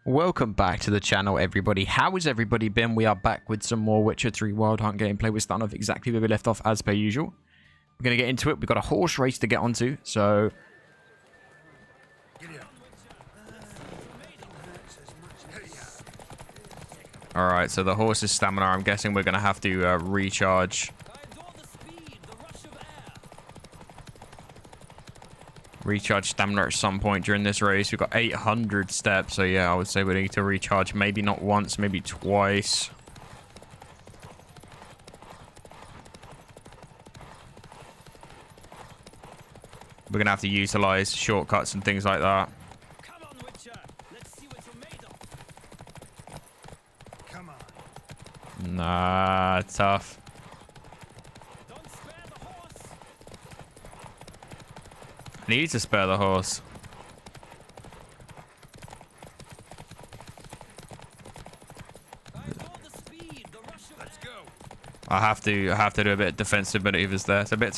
Welcome back to the channel, everybody. How has everybody been? We are back with some more Witcher 3 Wild Hunt gameplay. We're starting off exactly where we left off as per usual. We're going to get into it. We've got a horse race to get onto, so... Alright, so the horse's stamina, I'm guessing we're going to have to recharge. Recharge stamina at some point during this race. We've got 800 steps, so yeah, I would say we need to recharge maybe not once, maybe twice. We're gonna have to utilize shortcuts and things like that. Come on, Witcher. Let's see what you're made of. Come on. Nah, tough. Don't spare the horse. I need to spare the horse. Let's go. I have to do a bit of defensive maneuvers there. It's a bit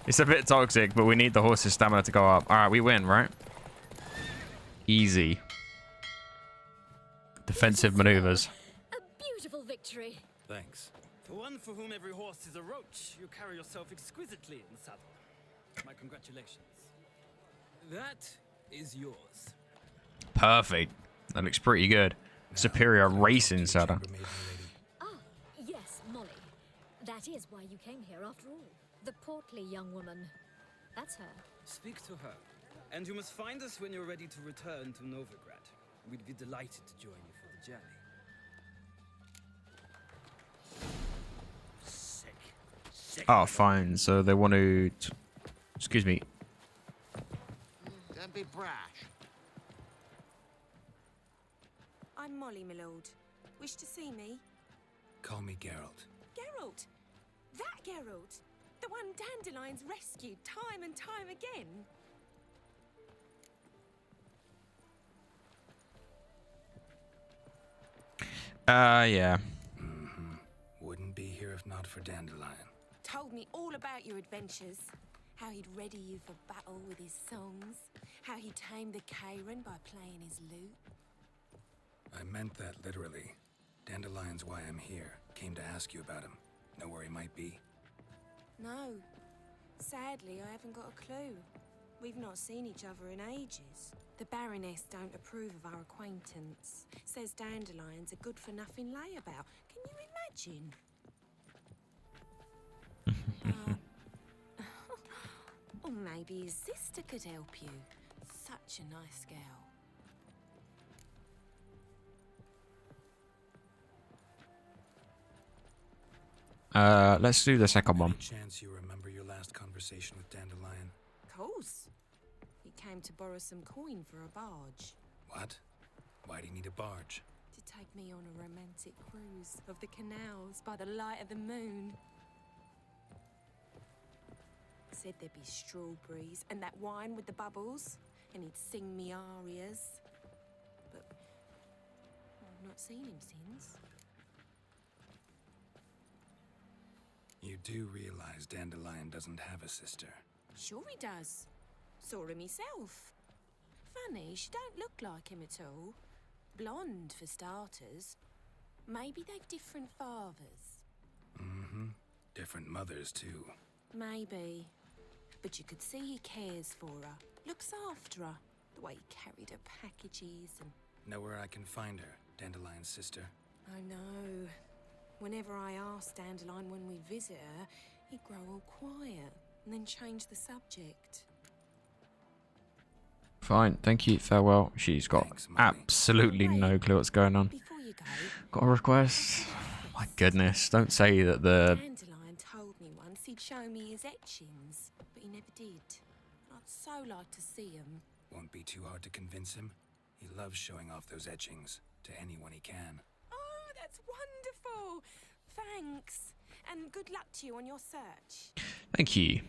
it's a bit toxic, but we need the horse's stamina to go up. All right, we win, right? Easy. Defensive maneuvers. A beautiful victory. Thanks. For one for whom every horse is a roach, you carry yourself exquisitely in the saddle. My congratulations. That is yours. Perfect. That looks pretty good. Superior racing saddle. Ah, yes, Molly. That is why you came here after all. The portly young woman. That's her. Speak to her. And you must find us when you're ready to return to Novigrad. We'd be delighted to join you for the journey. Sick. Oh, fine. So they want to... Excuse me. Don't be brash. I'm Molly, my lord. Wish to see me? Call me Geralt. Geralt! That Geralt! The one Dandelion's rescued time and time again. Yeah. Wouldn't be here if not for Dandelion. Told me all about your adventures. How he'd ready you for battle with his songs. How he tamed the Kairan by playing his lute. I meant that literally. Dandelion's why I'm here. Came to ask you about him. Know where he might be? No. Sadly, I haven't got a clue. We've not seen each other in ages. The Baroness don't approve of our acquaintance. Says Dandelion's a good-for-nothing layabout. Can you imagine? Or maybe his sister could help you. Such a nice girl. Let's do the second one. Any chance you remember your last conversation with Dandelion? Course. He came to borrow some coin for a barge. What? Why do you need a barge? To take me on a romantic cruise of the canals by the light of the moon. Said there'd be strawberries and that wine with the bubbles, and he'd sing me arias. But I've not seen him since. You do realize Dandelion doesn't have a sister. Sure he does. Saw him myself. Funny, she don't look like him at all. Blonde, for starters. Maybe they've different fathers. Mm-hmm. Different mothers, too. Maybe. But you could see he cares for her. Looks after her. The way he carried her packages and... Know where I can find her, Dandelion's sister? I know. Whenever I asked Dandelion when we'd visit her, he'd grow all quiet and then change the subject. Fine, thank you, farewell. She's got Thanks, Molly. absolutely no clue what's going on. Before you go... Got a request? My goodness, don't say that the... Dandelion told me once he'd show me his etchings, but he never did. I'd so like to see them. Won't be too hard to convince him. He loves showing off those etchings to anyone he can. Oh, that's wonderful! Thanks. And good luck to you on your search. Thank you.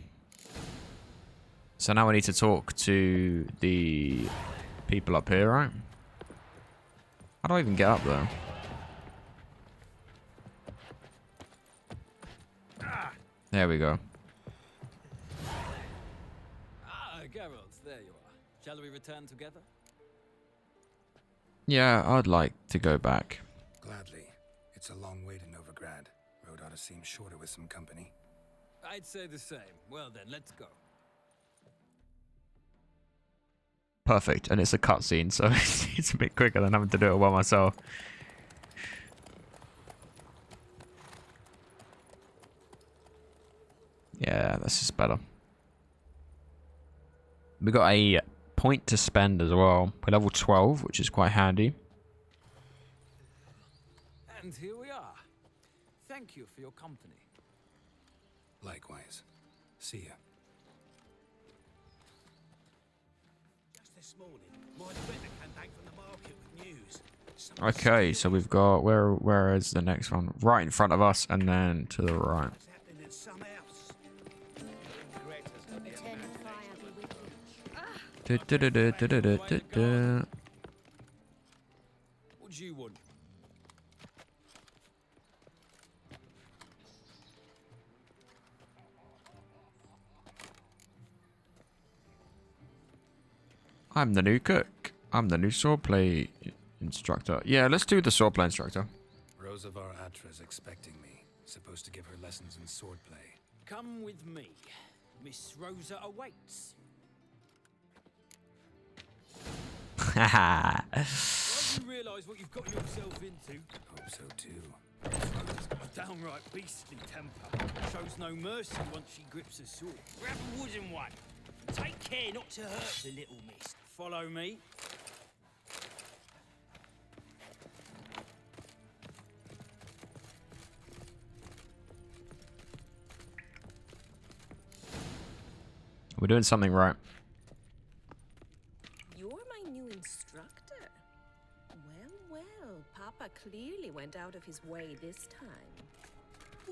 So now I need to talk to the people up here, right? How do I even get up there? There we go. Ah, Geralt, there you are. Shall we return together? Yeah, I'd like to go back. Gladly. It's a long way to Novigrad. Road ought to seem shorter with some company. I'd say the same. Well then, let's go. Perfect, and it's a cutscene, so it's a bit quicker than having to do it by myself. Yeah, this is better. We got a point to spend as well. We're level 12, which is quite handy. And here we are. Thank you for your company. Likewise. See ya. Just this morning, my friend came back from the market with news. Okay, so we've got where is the next one? Right in front of us, and then to the right. What's happening in some house? Eternal fire be with you. Du-du-du-du-du-du-du-du. What do you want? I'm the new cook. I'm the new swordplay instructor. Yeah, let's do the swordplay instructor. Rosavar Atra's expecting me. Supposed to give her lessons in swordplay. Come with me. Miss Rosa awaits. Haha. Don't you realise what you've got yourself into? Hope so too. Rosa's got a downright beastly temper. Shows no mercy once she grips a sword. Grab a wooden one. Take care not to hurt the little miss. Follow me. We're doing something right. You're my new instructor. Well, Papa clearly went out of his way this time.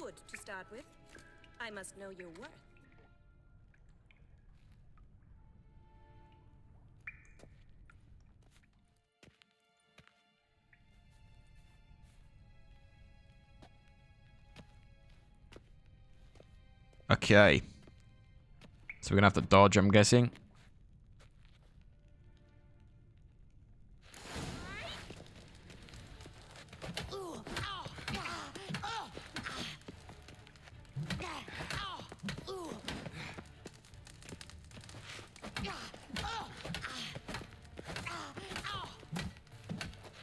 Wood, to start with. I must know your worth. Okay. So we're gonna have to dodge, I'm guessing.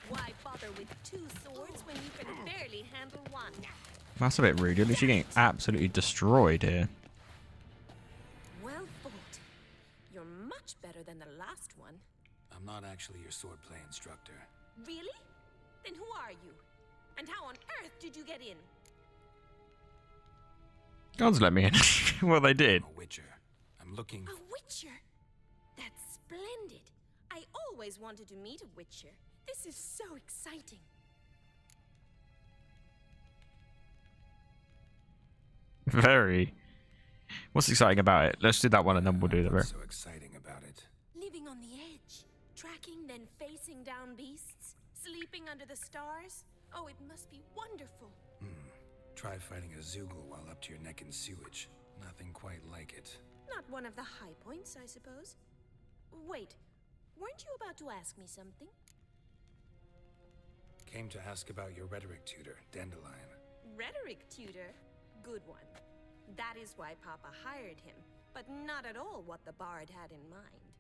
Why bother with two swords when you can barely handle one? That's a bit rude. At least you're getting absolutely destroyed here. Well fought. You're much better than the last one. I'm not actually your swordplay instructor. Really? Then who are you? And how on earth did you get in? Gods let me in. Well, they did. I'm a witcher. I'm looking. A witcher? That's splendid. I always wanted to meet a witcher. This is so exciting. Very. What's exciting about it? Let's do that one and then we'll do the What's rest. so exciting about it? Living on the edge, tracking, then facing down beasts, sleeping under the stars. Oh, it must be wonderful. Try fighting a Zoogle while up to your neck in sewage. Nothing quite like it. Not one of the high points, I suppose. Wait, weren't you about to ask me something? Came to ask about your rhetoric tutor, Dandelion. Rhetoric tutor? Good one. That is why Papa hired him, but not at all what the bard had in mind.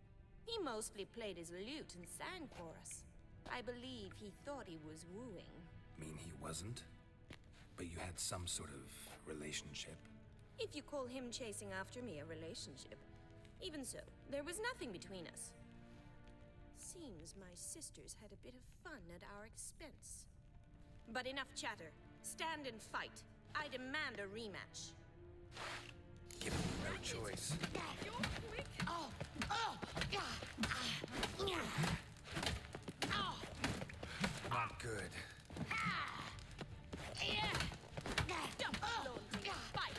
He mostly played his lute and sang for us. I believe he thought he was wooing. Mean he wasn't? But you had some sort of relationship? If you call him chasing after me a relationship. Even so, there was nothing between us. Seems my sisters had a bit of fun at our expense. But enough chatter. Stand and fight. I demand a rematch. Given me no choice. Not good. Don't lonely fight.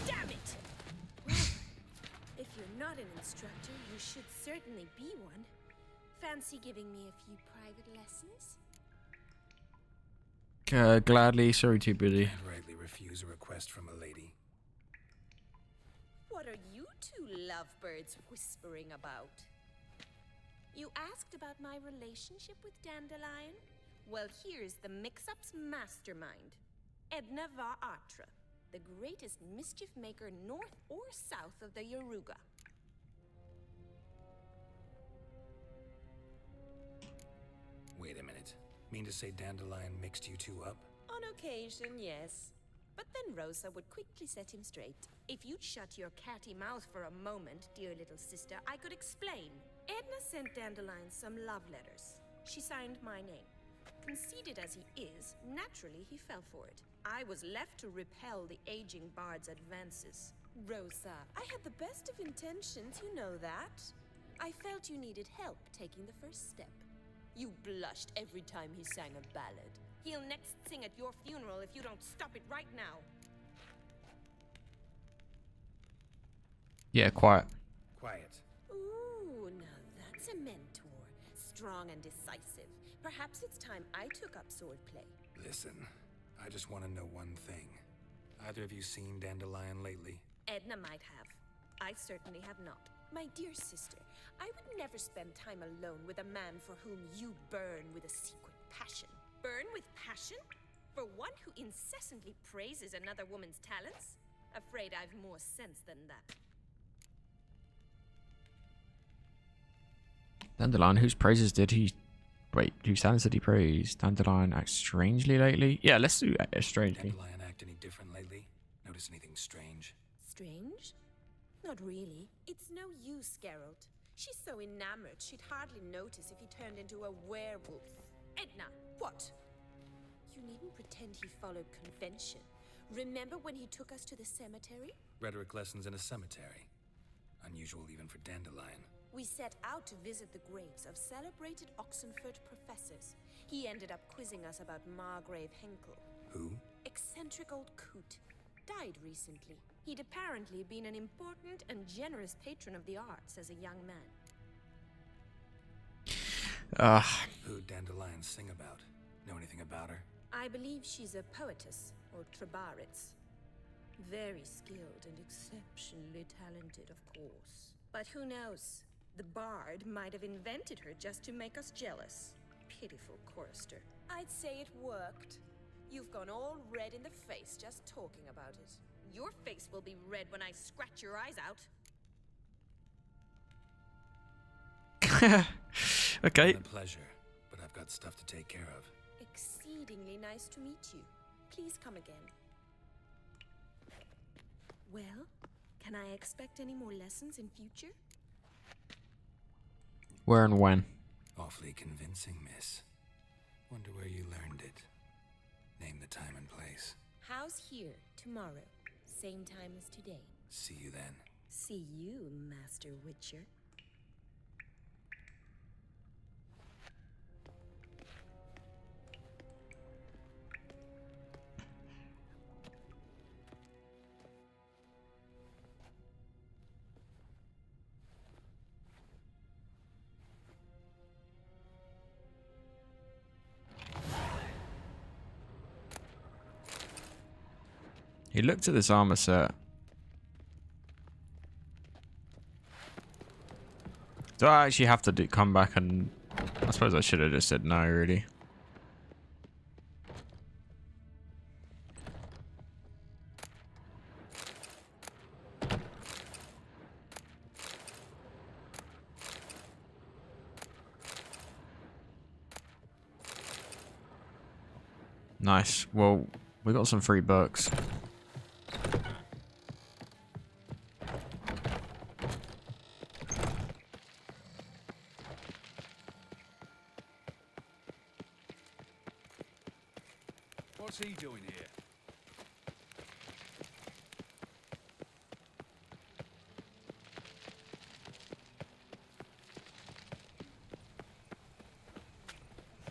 Damn it! Well, if you're not an instructor, you should certainly be one. Fancy giving me a few private lessons? Gladly, sorry, too busy. Can't rightly refuse a request from a lady. What are you two lovebirds whispering about? You asked about my relationship with Dandelion? Well, here's the mix-up's mastermind. Edna Va Atra, the greatest mischief maker north or south of the Yaruga. Wait a minute. Mean to say Dandelion mixed you two up? On occasion, yes. But then Rosa would quickly set him straight. If you'd shut your catty mouth for a moment, dear little sister, I could explain. Edna sent Dandelion some love letters. She signed my name. Conceited as he is, naturally he fell for it. I was left to repel the aging bard's advances. Rosa, I had the best of intentions, you know that. I felt you needed help taking the first step. You blushed every time he sang a ballad. He'll next sing at your funeral if you don't stop it right now. Yeah, quiet. Quiet. Ooh, now that's a mentor. Strong and decisive. Perhaps it's time I took up swordplay. Listen, I just want to know one thing. Either of you seen Dandelion lately? Edna might have. I certainly have not. My dear sister, I would never spend time alone with a man for whom you burn with a secret passion. Burn with passion? For one who incessantly praises another woman's talents? Afraid I've more sense than that. Dandelion, whose praises did he... Wait, whose talents did he praise? Dandelion acts strangely lately? Yeah, let's do strangely. Dandelion act any different lately? Notice anything strange? Strange? Not really. It's no use, Geralt. She's so enamored she'd hardly notice if he turned into a werewolf. Edna, what? You needn't pretend he followed convention. Remember when he took us to the cemetery? Rhetoric lessons in a cemetery. Unusual even for Dandelion. We set out to visit the graves of celebrated Oxenford professors. He ended up quizzing us about Margrave Henkel. Who? Eccentric old coot. Died recently. He'd apparently been an important and generous patron of the arts as a young man. Who'd Dandelion sing about? Know anything about her? I believe she's a poetess, or trabaritz. Very skilled and exceptionally talented, of course. But who knows? The bard might have invented her just to make us jealous. Pitiful chorister. I'd say it worked. You've gone all red in the face just talking about it. Your face will be red when I scratch your eyes out. Okay. Been a pleasure, but I've got stuff to take care of. Exceedingly nice to meet you. Please come again. Well, can I expect any more lessons in future? Where and when? Awfully convincing, miss. Wonder where you learned it. Name the time and place. House here, tomorrow. Same time as today. See you then. See you, Master Witcher. He looked at this armor set. Do I actually have to come back and... I suppose I should have just said no, really. Nice. Well, we got some free books. What's he doing here?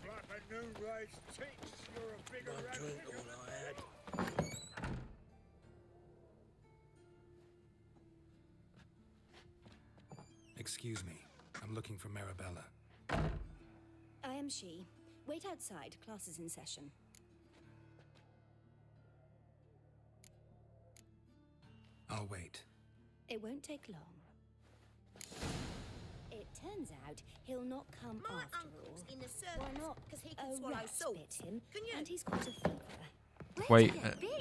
Like a new race ticks, you're a bigger One rat drink than all you- I had. Excuse me. I'm looking for Marabella. am she. Wait outside. Class is in session. I'll wait. It won't take long. It turns out he'll not come My after uncle's all. in the Why service not? because he A can swallow rat salt. bit him, Can you? and he's got a fever. Wait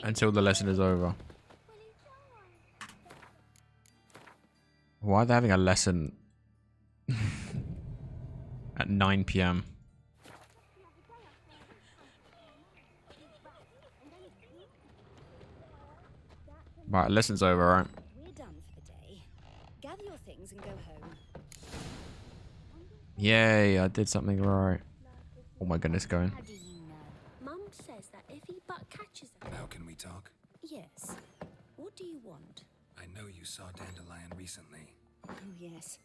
until the lesson is over. Why are they having a lesson at 9 p.m.? Right, lesson's over, right? We're done for the day. Gather your things and go home. Yay, I did something right. Oh my goodness, going. How do you know? Mum says that if he but catches a Now can we talk? Yes. What do you want? I know you saw Dandelion recently. Oh, yes.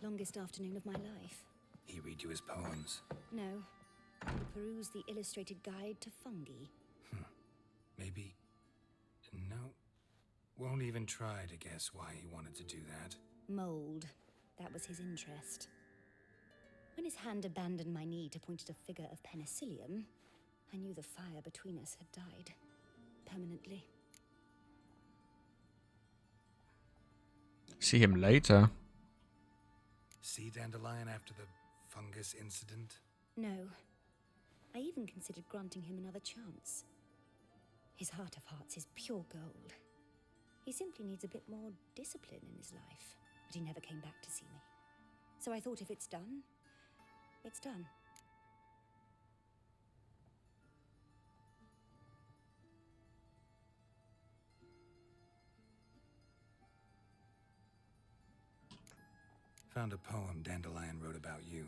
Longest afternoon of my life. He read you his poems. No. He perused the illustrated guide to fungi. Maybe... No. Won't even try to guess why he wanted to do that. Mold. That was his interest. When his hand abandoned my knee to point at a figure of penicillium, I knew the fire between us had died. Permanently. See him later. See Dandelion after the fungus incident? No. I even considered granting him another chance. His heart of hearts is pure gold. He simply needs a bit more discipline in his life. But he never came back to see me. So I thought if it's done, it's done. Found a poem Dandelion wrote about you.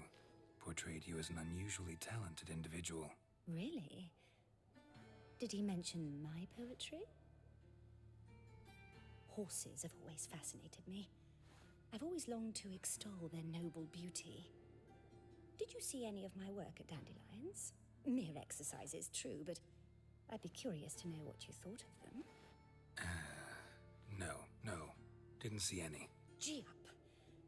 Portrayed you as an unusually talented individual. Really? Did he mention my poetry? Horses have always fascinated me. I've always longed to extol their noble beauty. Did you see any of my work at Dandelions? Mere exercises, true, but I'd be curious to know what you thought of them. No. Didn't see any. Gee up!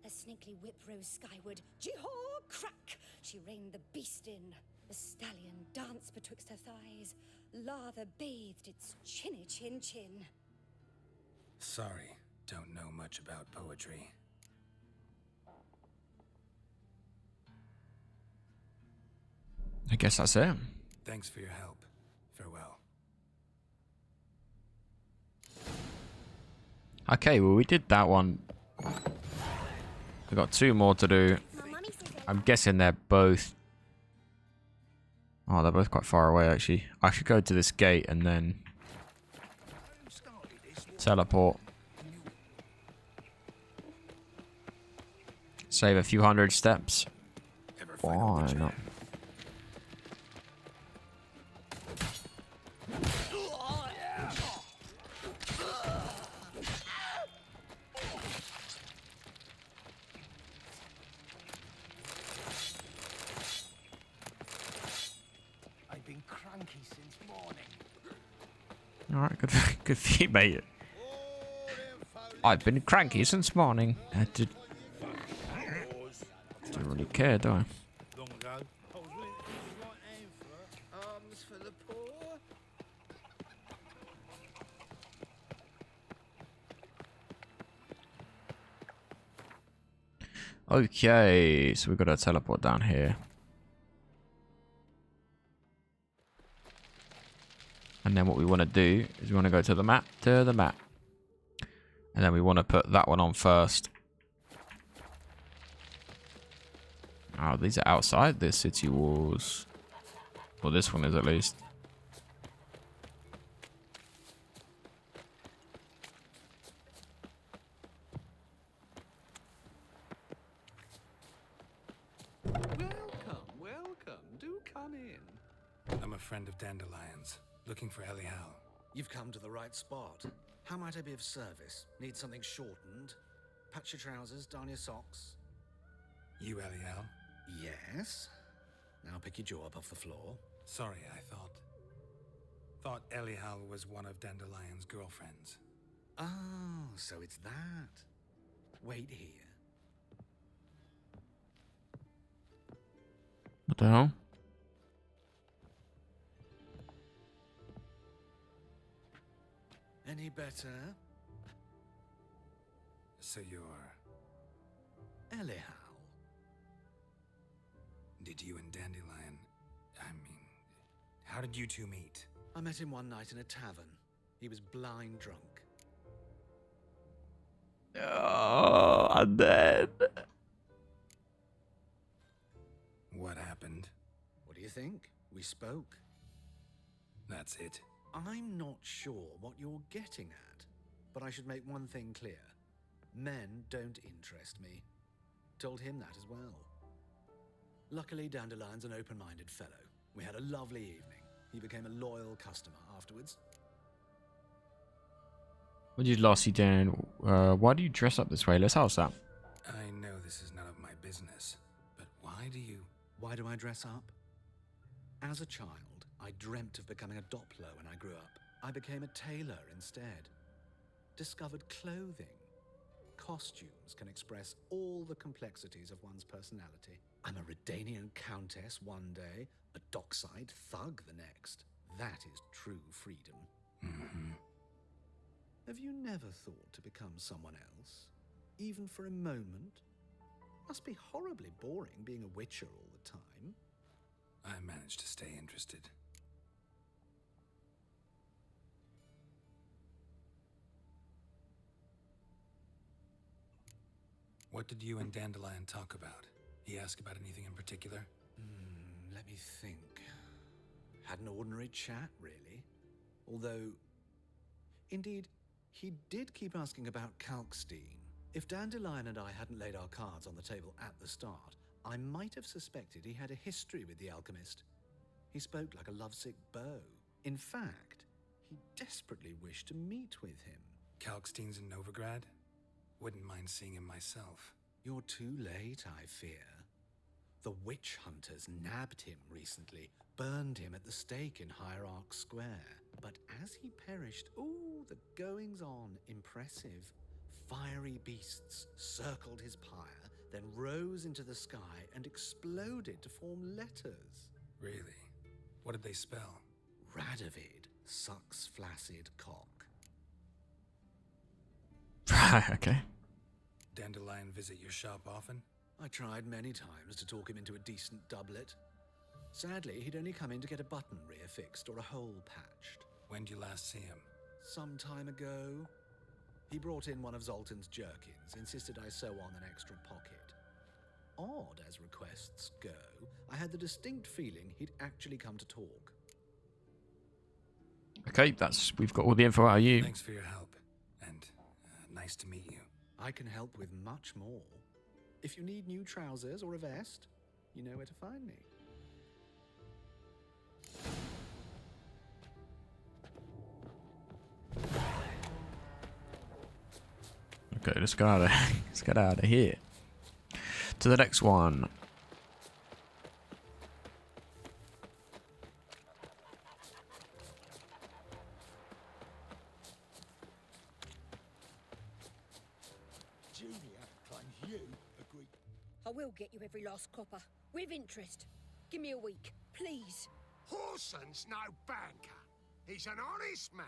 A snakely whip rose skyward. Jee-haw! Crack! She reined the beast in. The stallion danced betwixt her thighs. Lather bathed its chinny chin. Sorry, don't know much about poetry. I guess that's it. Thanks for your help. Farewell. Okay, well, we did that one. We got 2 more to do. I'm guessing they're both... Oh, they're both quite far away, actually. I should go to this gate and then... teleport. Save a few hundred steps. Why not? I've been cranky since morning. Alright, good for you, mate. I've been cranky since morning. Didn't really care, do I? Long ago, I was willing to use my hand for alms for the poor. Okay, so we've got to teleport down here. And then what we want to do is we want to go to the map, And then we want to put that one on first. Oh, these are outside the city walls. Well, this one is at least. Welcome. Do come in. I'm a friend of Dandelion's, looking for Ellie Hal. You've come to the right spot. How might I be of service? Need something shortened? Patch your trousers, darn your socks. You Ellie Hal? Yes. Now pick your jaw up off the floor. Sorry, I thought Ellie Hal was one of Dandelion's girlfriends. Oh, so it's that. Wait here. What the hell? better? So you're... Elihow. Did you and Dandelion... I mean... How did you two meet? I met him one night in a tavern. He was blind drunk. Oh, I'm dead. What happened? What do you think? We spoke. That's it. I'm not sure what you're getting at, but I should make one thing clear. Men don't interest me. Told him that as well. Luckily, Dandelion's an open-minded fellow. We had a lovely evening. He became a loyal customer afterwards. What did Lassie doing? Why do you dress up this way? Let's house that. I know this is none of my business, but why do you... Why do I dress up? As a child, I dreamt of becoming a Doppler when I grew up. I became a tailor instead. Discovered clothing. Costumes can express all the complexities of one's personality. I'm a Redanian countess one day, a dockside thug the next. That is true freedom. Mm-hmm. Have you never thought to become someone else? Even for a moment? Must be horribly boring being a witcher all the time. I managed to stay interested. What did you and Dandelion talk about? He asked about anything in particular? Let me think. Had an ordinary chat, really. Although, indeed, he did keep asking about Kalkstein. If Dandelion and I hadn't laid our cards on the table at the start, I might have suspected he had a history with the alchemist. He spoke like a lovesick beau. In fact, he desperately wished to meet with him. Kalkstein's in Novigrad? Wouldn't mind seeing him myself. You're too late, I fear. The witch hunters nabbed him recently, burned him at the stake in Hierarch Square. But as he perished, ooh, the goings-on, impressive. Fiery beasts circled his pyre, then rose into the sky and exploded to form letters. Really? What did they spell? Radovid sucks flaccid cock. Right, okay. Dandelion visit your shop often? I tried many times to talk him into a decent doublet. Sadly, he'd only come in to get a button reaffixed or a hole patched. When did you last see him? Some time ago. He brought in one of Zoltan's jerkins, insisted I sew on an extra pocket. Odd as requests go, I had the distinct feeling he'd actually come to talk. Okay, we've got all the info out of you. Thanks for your help, and nice to meet you. I can help with much more. If you need new trousers or a vest, you know where to find me. Okay, let's get out of here. To the next one. Julia claims you agreed. I will get you every last copper, with interest. Give me a week, please. Horson's no banker. He's an honest man.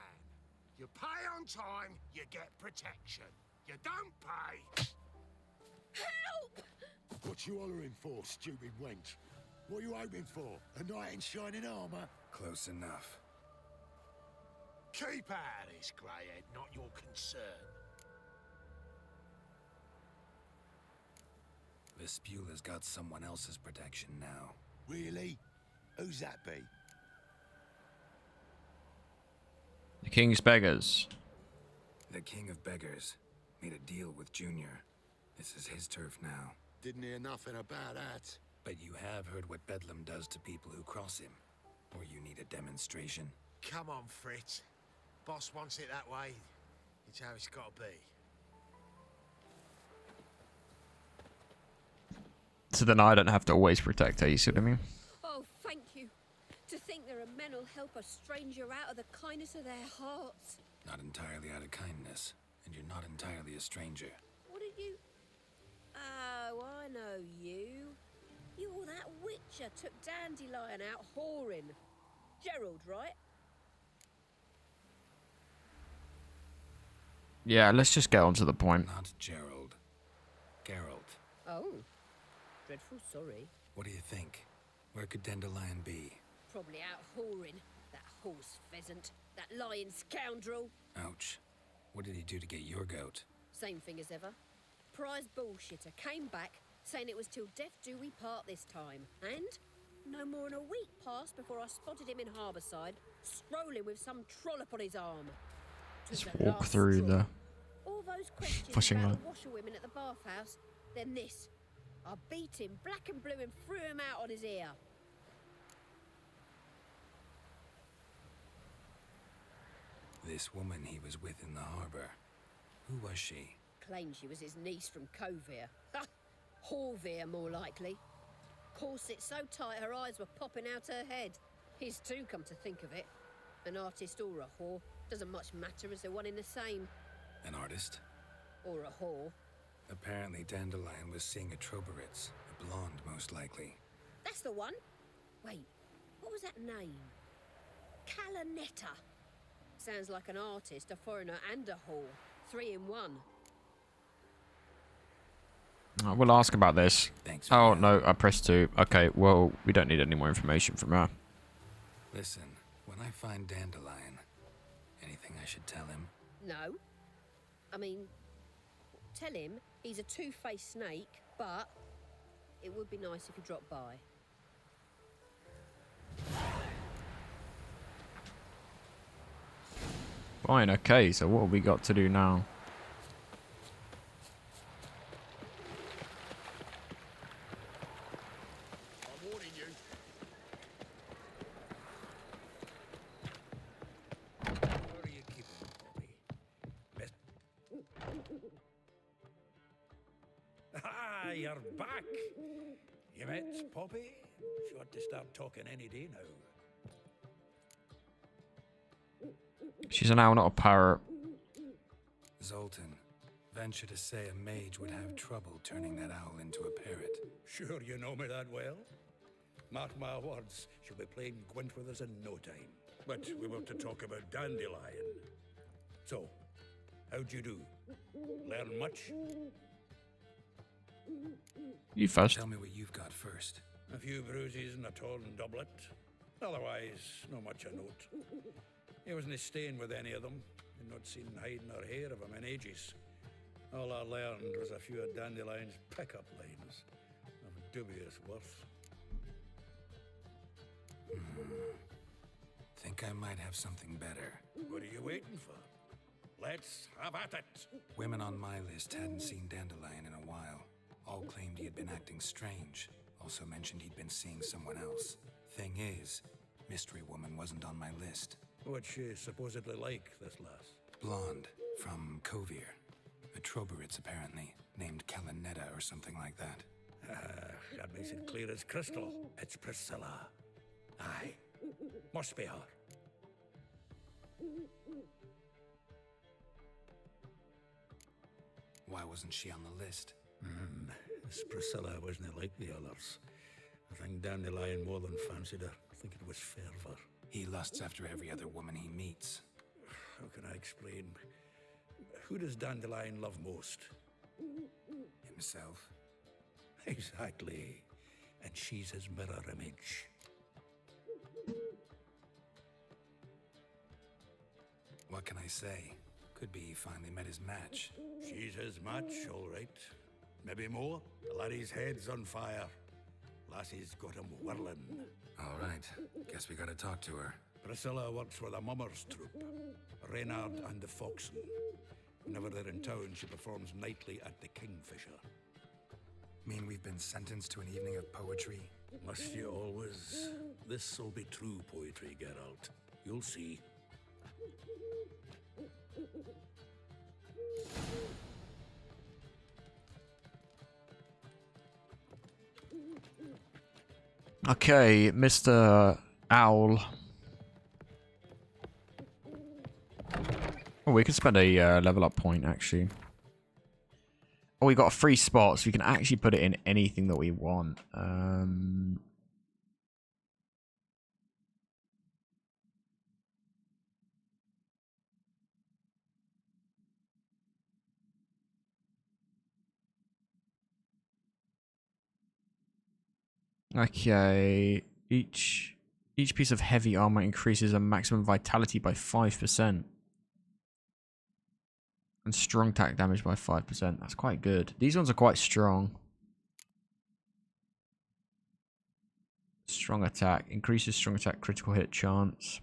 You pay on time, you get protection. You don't pay. Help! What you hollering for, stupid wench? What are you hoping for? A knight in shining armor? Close enough. Keep out of this, greyhead, not your concern. Vespula's got someone else's protection now. Really? Who's that be? The King's Beggars. The King of Beggars made a deal with Junior. This is his turf now. Didn't hear nothing about that. But you have heard what Bedlam does to people who cross him. Or you need a demonstration? Come on, Fritz. Boss wants it that way. It's how it's got to be. So then I don't have to always protect her, you see what I mean? Oh, thank you. To think there are men who'll help a stranger out of the kindness of their hearts. Not entirely out of kindness. And you're not entirely a stranger. What did you... Oh, I know you. You're that witcher took Dandelion out whoring. Gerald, right? Yeah, let's just get on to the point. Not Gerald. Geralt. Oh, dreadful sorry. What do you think? Where could Dandelion be? Probably out whoring. That horse pheasant. That lying scoundrel. Ouch. What did he do to get your goat? Same thing as ever. Prize bullshitter came back saying it was till death do we part this time. And no more than a week passed before I spotted him in Harbourside, strolling with some trollop on his arm. Let's walk through the all those questions fishing about line. the washerwomen at the bathhouse, then this. I beat him black and blue and threw him out on his ear. This woman he was with in the harbor. Who was she? Claimed she was his niece from Kovir. Ha! Horvir, more likely. Corset so tight her eyes were popping out her head. His too, come to think of it. An artist or a whore. Doesn't much matter as they're one in the same. An artist? Or a whore. Apparently Dandelion was seeing a Troberitz. A blonde, most likely. That's the one. Wait, what was that name? Calanetta. Sounds like an artist, a foreigner and a whore. 3 in 1. We'll ask about this. Thanks. Oh, no, I pressed 2. Okay, well, we don't need any more information from her. Listen, when I find Dandelion, anything I should tell him? No. I mean, tell him he's a two-faced snake, but it would be nice if he dropped by. Fine, okay, so what have we got to do now? I'm warning you. Where are you keeping him, Poppy? Miss... Ah, you're back. You met Poppy? She ought to start talking any day now. She's an owl, not a parrot. Zoltan, venture to say a mage would have trouble turning that owl into a parrot. Sure you know me that well? Mark my words, she'll be playing Gwent with us in no time. But we were to talk about Dandelion. So, how'd you do? Learn much? You first. Tell me what you've got first. A few bruises and a torn doublet. Otherwise, no much a note. He wasn't staying with any of them. I'd not seen hide nor hair of him in ages. All I learned was a few of Dandelion's pickup lines of dubious worth. Think I might have something better. What are you waiting for? Let's have at it. Women on my list hadn't seen Dandelion in a while. All claimed he had been acting strange. Also mentioned he'd been seeing someone else. Thing is, Mystery Woman wasn't on my list. What's she supposedly like, this lass? Blonde, from Kovir. A Troberitz, apparently, named Calanetta or something like that. That makes it clear as crystal. It's Priscilla. Aye. Must be her. Why wasn't she on the list? This Priscilla wasn't like the others. I think Dandelion more than fancied her. I think it was fervour. He lusts after every other woman he meets. How can I explain? Who does Dandelion love most? Himself. Exactly. And she's his mirror image. What can I say? Could be he finally met his match. She's his match, all right. Maybe more. The laddie's head's on fire. Lassie's got him whirling. All right. Guess we gotta talk to her. Priscilla works for the Mummers troupe. Reynard and the Foxen. Whenever they're in town, she performs nightly at the Kingfisher. Mean we've been sentenced to an evening of poetry? Must you always? This'll be true poetry, Geralt. You'll see. Okay, Mr. Owl. Oh, we can spend a level up point, actually. Oh, we got a free spot, so we can actually put it in anything that we want. Okay. Each piece of heavy armor increases a maximum vitality by 5%. And strong attack damage by 5%. That's quite good. These ones are quite strong. Strong attack. Increases strong attack critical hit chance.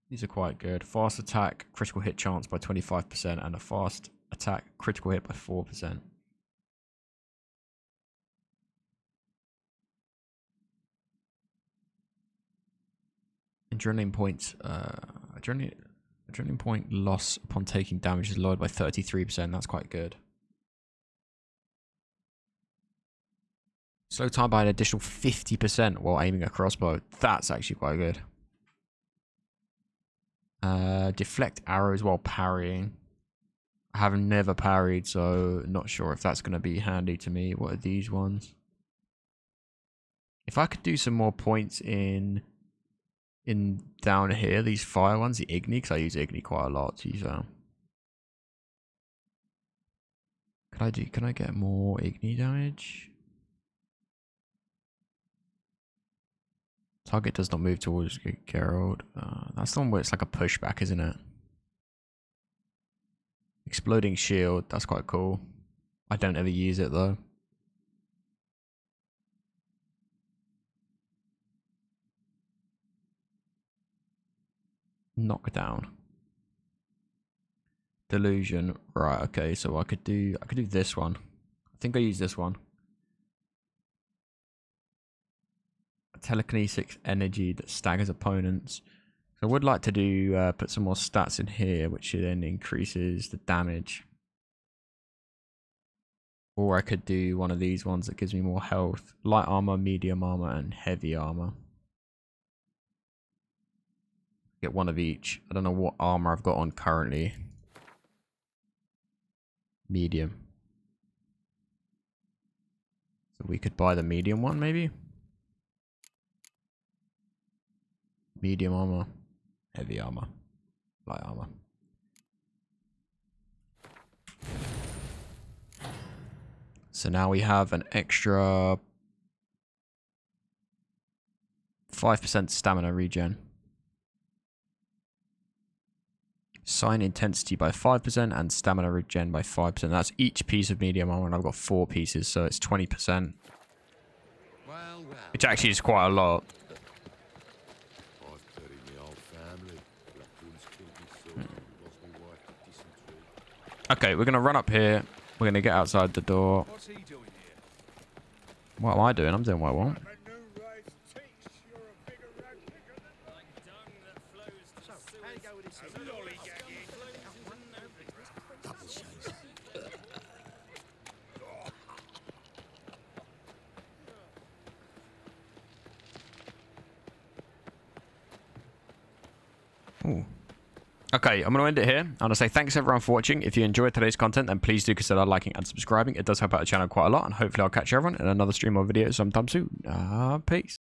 These are quite good. Fast attack critical hit chance by 25% and a fast attack critical hit by 4%. Adrenaline points. Adrenaline point loss upon taking damage is lowered by 33%. That's quite good. Slow time by an additional 50% while aiming a crossbow. That's actually quite good. Deflect arrows while parrying. I have never parried, so not sure if that's going to be handy to me. What are these ones? If I could do some more points in down here, these fire ones, the Igni, because I use Igni quite a lot to use Can I get more Igni damage? Target does not move towards Geralt. That's the one where it's like a pushback, isn't it? Exploding shield, that's quite cool. I don't ever use it though. Knockdown. Delusion. Right, okay, so I could do this one. I think I use this one. Telekinesis energy that staggers opponents. So I would like to do put some more stats in here, which then increases the damage. Or I could do one of these ones that gives me more health. Light armor, medium armor, and heavy armor. Get one of each. I don't know what armor I've got on currently. Medium. So we could buy the medium one maybe. Medium armor, heavy armor, light armor. So now we have an extra 5% stamina regen. Sign intensity by 5% and stamina regen by 5%. That's each piece of medium armor, and I've got 4 pieces, so it's 20%. Which actually is quite a lot. Okay, we're going to run up here. We're going to get outside the door. What am I doing? I'm doing what I want. Ooh. Okay, I'm going to end it here. I'm going to say thanks everyone for watching. If you enjoyed today's content, then please do consider liking and subscribing. It does help out the channel quite a lot, and hopefully I'll catch everyone in another stream or video sometime soon. Peace.